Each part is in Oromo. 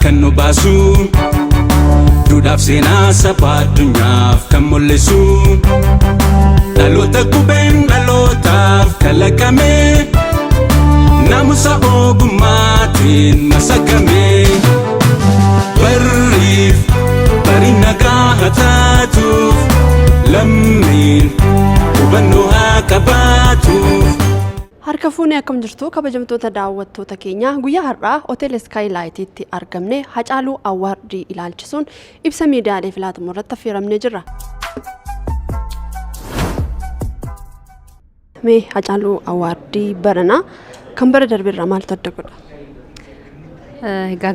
kan nu baasu duudhaaf seenaa saba addunyaaf kan mul'isu dhaloota qubeen dhalootaaf kalaqame naamusa ogummaatiin masakame barriif bari nagaa haa taatuuf lammiin hubannoo haa qabaatuuf. Harka fuunee akkam jirtu kabajamtoota daawwattoota keenya guyyaa har'aa hotel Skylight'tti argamne Hacaaluu Awwaardii ilaalchisuun ibsa miidiyaaleef laatamu irratti affeeramnee jirra. Mee Hacaaluu Awwaardii barana kan bara darbirraa maaltu adda godha?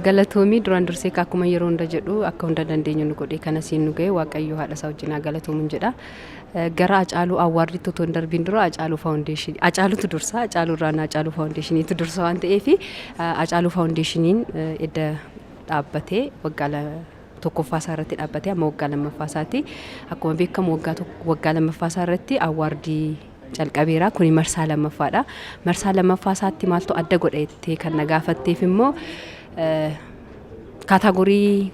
Galatoomii duraan dursee akkuma yeroo hunda jedhu akka hunda dandeenyu nu godhee kana siin nu ga'e Waaqayyo haadha isaa wajjin galatoomuun jedha. Gara Hacaaluu Awwaardiitti otoo hin darbiin dura Hacaaluu Foundation Hacaaluutu dursa Hacaaluu irraa Hacaaluu Foundationiitu dursa waan ta'eef Hacaaluu Foundationiin edda dhaabbatee waggaa tokkoffaa isaa irratti dhaabbatee amma waggaa lammaffaa isaati. Akkuma beekamu waggaa lammaffaa isaa irratti awwaardii calqabeera kuni marsaa lammaffaadha. Marsaa lammaffaa isaatti maaltu adda godheettee kan na gaafatteef immoo kaataagorii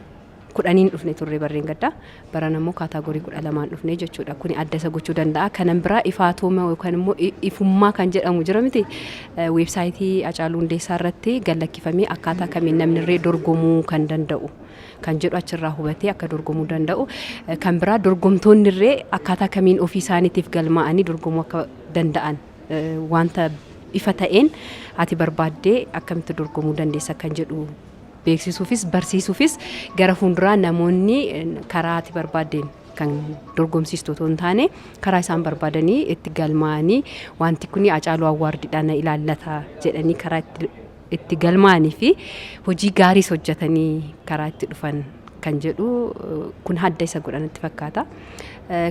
10 dhufne turre barreen gaddaa baran immoo kaataagorii 12 dhufne jechuudha. Kuni adda isa gochuu danda'a. Kanan biraa ifaatuma yookaan immoo ifummaa kan jedhamu jira miti weebsaayitii Hacaaluu Hundeessaa irratti gallakkifamee akkaataa kamiin namni irree dorgomuu kan danda'u kan jedhu achirraa hubatee akka dorgomuu danda'u. Kan biraa dorgomtoonni irree akkaataa kamiin ofii isaaniitiif galmaa'anii dorgomuu akka danda'an wanta ifa ta'een ati barbaaddee akkamitti dorgomuu dandeessa kan jedhu beeksisuufis barsiisuufis gara fuulduraa namoonni karaa ati barbaaddeen kan dorgomsiistu otoo hin taane karaa isaan barbaadanii itti galmaa'anii wanti kun Hacaaluu Awwaardiidhaan ilaallata jedhanii karaa itti galmaa'anii fi hojii gaariis hojjetanii karaa itti dhufan kan jedhu kun adda isa godhanatti fakkaata.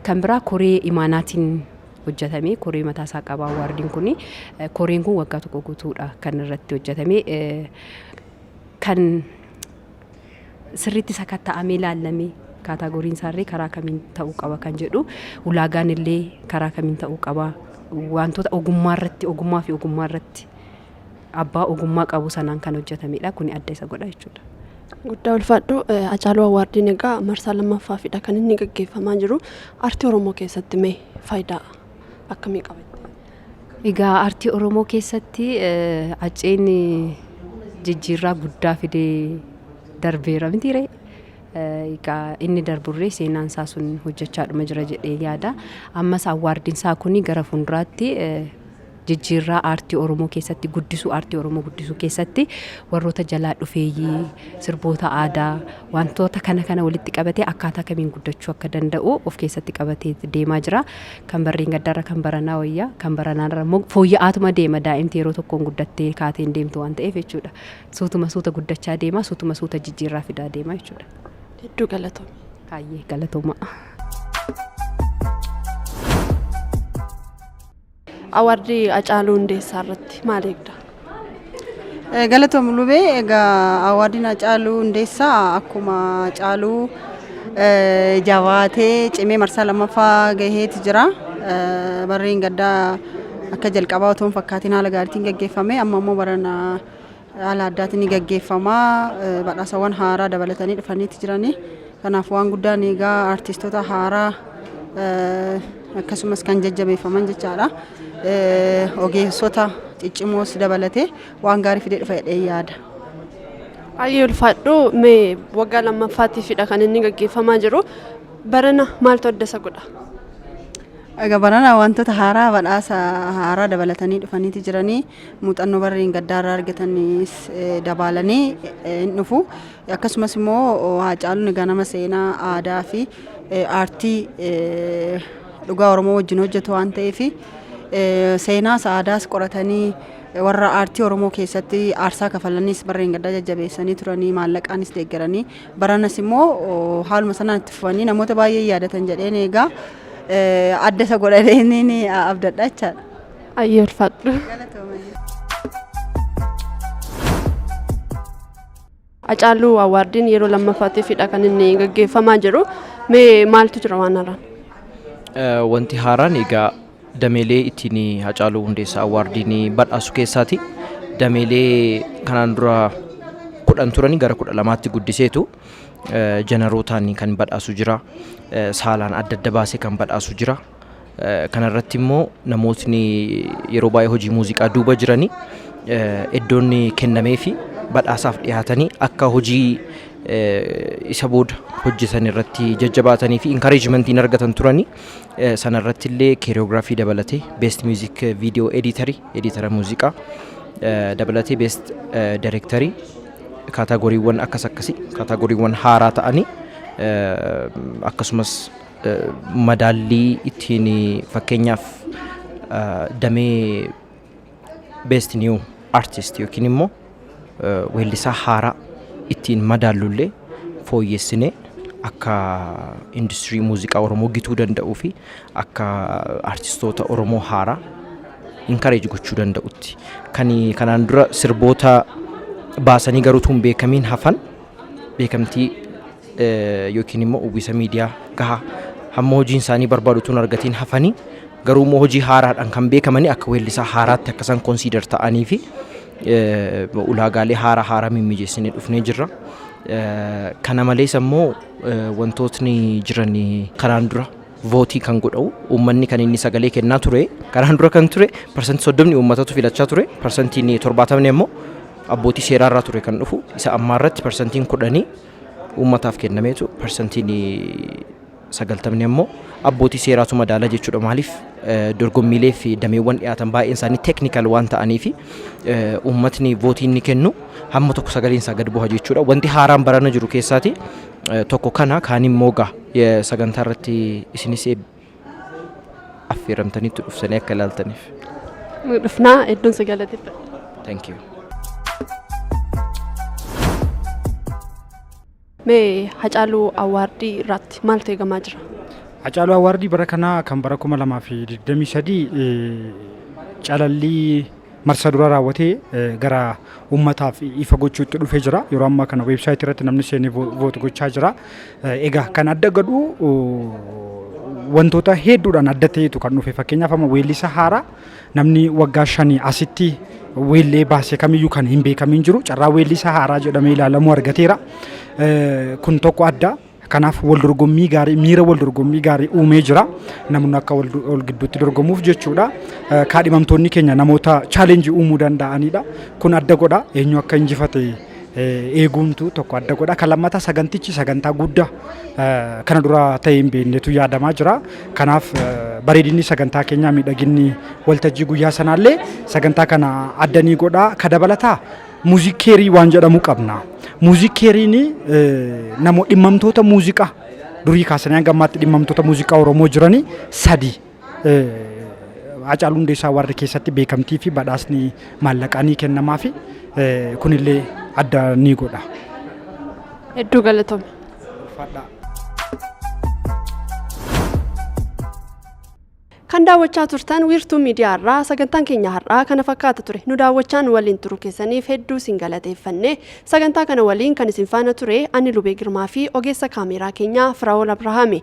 Kan biraa koree imaanaatiin hojjetame koree mataa isaa qaba awwaardiin kun koreen kun waggaa tokko guutuudha kan irratti hojjetame kan sirriitti sakatta'amee ilaallamee kaataagoriin isaarree karaa kamiin ta'uu qaba kan jedhu ulaagaan illee karaa kamiin ta'uu qaba wantoota ogummaa irratti abbaa ogummaa qabu sanaan kan hojjetamedha. Kun adda isa godha jechuudha. Guddaa ulfaadhu Hacaaluu Awwaardiin egaa marsaa lammaffaafidha kan inni gaggeeffamaa jiru. Aartii Oromoo keessatti mee faayidaa akkamii qabatte? Egaa aartii Oromoo keessatti Haceen jijjiirraa guddaa fidee darbeera mitiire. Egaa inni darburree seenaan isaa sun hojjechaadhuma jira jedhee yaada. Ammas awwaardiin isaa kun gara fuulduraatti jijjiirraa aartii Oromoo keessatti aartii Oromoo guddisuu keessatti warroota jalaa dhufeeyyii sirboota aadaa wantoota kana walitti qabatee akkaataa kamiin guddachuu akka danda'u of keessatti qabatee deemaa jira. Kan barreen gaddaarra kan baranaa wayyaa kan baranaarra immoo fooyya'aatuma deema daa'imti yeroo tokkoon guddattee kaateen deemtu waan ta'eef jechuudha. Suutuma guddachaa deema suutuma jijjiirraa fidaa deema jechuudha. Hedduu galatooma. Baay'ee galatooma. Awwaardii Hacaaluu Hundeessaa irratti maal eegda? Galatooma lubee egaa awwaardiin Hacaaluu Hundeessaa akkuma Hacaaluu jabaatee cimee marsaa lammaffaa gaheeti jira. Barreen gaddaa akka jalqabaa otoo hin fakkaatiin haala gaariitiin gaggeeffame amma immoo barana haala addaatiin ni gaggeeffama. Badhaasawwan haaraa dabalatanii dhufaniiti jirani. Kanaaf waan guddaan egaa aartistoota haaraa akkasumas kan jajjabeeffaman jechaadha. Ogeessota ciccimoos dabalatee waan gaarii fidee dhufa jedhee yaada. Baay'ee ulfaadhu mee waggaa lammaffaatiifidha kan inni gaggeeffamaa jiru. Barana maaltu adda isa godha? Egaa barana wantoota haaraa badhaasa haaraa dabalatanii dhufaniiti jiranii muuxannoo barreen gaddaarraa argatanis dabalanii hin dhufu. Akkasumas immoo Hacaaluun egaa nama seenaa aadaa fi aartii dhugaa Oromoo wajjin hojjetu waan ta'eef seenaas aadaas qoratanii warra aartii Oromoo keessatti aarsaa kafalanis barreen gaddaa jajjabeessanii turanii maallaqaanis deeggaranii baranas immoo haaluma sanaan itti fufanii namoota baay'ee yaadatan jedheen egaa adda isa godhatanii abdadha jechaadha. Baay'ee ulfaadhu. Hacaaluu Awwaardiin yeroo lammaffaatiifidha kan inni gaggeeffamaa jiru. Mee maaltu jira waan haaraan? Wanti haaraan egaa dameelee ittiin Hacaaluu Hundeessaa Awwaardiin badhaasu keessaati. Dameelee kanaan dura 10 turanii gara 12tti guddiseetu jenerootaan kan badhaasu jira. Saalaan adda adda baasee kan badhaasu jira. Kanarratti immoo namootni yeroo baay'ee hojii muuziqaa duuba jiranii iddoon kennamee fi badhaasaaf dhiyaatanii akka hojii isa booda hojjetan irratti jajjabaatanii fi encouragementiin argatan turanii sanarratti illee koreograafii dabalatee best music video editara muuziqaa dabalatee best directory kaataagoriiwwan akkasii kaataagoriiwwan haaraa ta'anii akkasumas madaallii ittiin fakkeenyaaf damee best new artist yookiin immoo weellisaa haaraa ittiin madaallullee fooyyessinee akka industirii muuziqaa Oromoo gituu danda'uu fi akka artistoota Oromoo haaraa encourage gochuu danda'utti kanaan dura sirboota baasanii garuu tun beekamiin hafan beekamtii yookiin immoo uwwisa miidiyaa gahaa hamma hojiin isaanii barbaadu tun argatiin hafanii garuu immoo hojii haaraadhaan kan beekamanii akka weellisaa haaraatti akka isaan consider ta'anii fi ulaagaalee haaraa mimmijeessinee dhufnee jirra. Kana malees immoo wantootni jiran kanaan dura vootii kan godhamu uummanni kan inni sagalee kennaa ture kanaan dura kan ture parsantii 30 uummatatu filachaa ture parsantiin 70 immoo abbootii seeraa irraa ture kan dhufu isa ammaa irratti parsantiin 10 uummataaf kennameetu parsantiin 90 immoo abbootii seeraatu madaala jechuudha. Maaliif dorgommiilee fi dameewwan dhiyaatan baay'een isaanii technical waan ta'anii fi uummatni vootii inni kennu hamma tokko sagaleen isaa gad bu'a jechuudha. Wanti haaraan barana jiru keessaati tokko kana kaan immoo sagantaa irratti isinis affeeramtaniitti dhuftanii akka ilaaltaniif. Dhufnaa iddoon sagalateeffadha. Thank you. Mee Hacaaluu Awwaardii irratti maaltu eegamaa jira? Hacaaluu Awwaardii bara kanaa kan bara 2023 calallii marsa dura raawwatee gara uummataaf ifa gochuutti dhufee jira. Yeroo ammaa kana weebsaayitii irratti namni seenee voot gochaa jira. Egaa kan adda godhu wantoota hedduudhaan adda ta'etu kan dhufe. Fakkeenyaaf amma weellisa haaraa namni waggaa 5 asitti weellee baasee kamiyyuu kan hin beekamin jiru. Carraa weellisa haaraa jedhamee ilaalamuu argateera. Kun tokko adda. Kanaaf wal dorgommii gaarii miira wal dorgommii gaarii uumee jira. Namoonni akka wal gidduutti dorgomuuf jechuudha. Kaadhimamtoonni keenya namoota challenge uumuu danda'anidha. Kun adda godha. Eenyu akka injifate eegumtu tokko adda godha. Kan lammataa sagantichi sagantaa guddaa kana dura ta'ee hin beeknetu yaadamaa jira. Kanaaf bareedinni sagantaa keenyaa miidhaginni waltajjii guyyaa sanaallee sagantaa kana adda ni godha. Ka dabalataa muuziikeerii waan jedhamu qabna. Muuziikeeriin namoota dhimmamtoota muuziqaa durii kaasanii hanga ammaatti dhimmamtoota muuziqaa Oromoo jiranii 3 Hacaaluu Hundeessaa warri keessatti beekamtii fi badhaasni maallaqaa ni kennamaa fi kunillee adda ni godha. Hedduu galatoome. Kan daawwachaa turtan wiirtuu miidiyaa irraa sagantaan keenya har'aa kana fakkaata ture. Nu daawwachaan waliin turu keessaniif hedduu isin galateeffanne. Sagantaa kana waliin kan isin faana ture ani Lubee Girmaa fi ogeessa kaameeraa keenya Firaa'ol Abrahaami.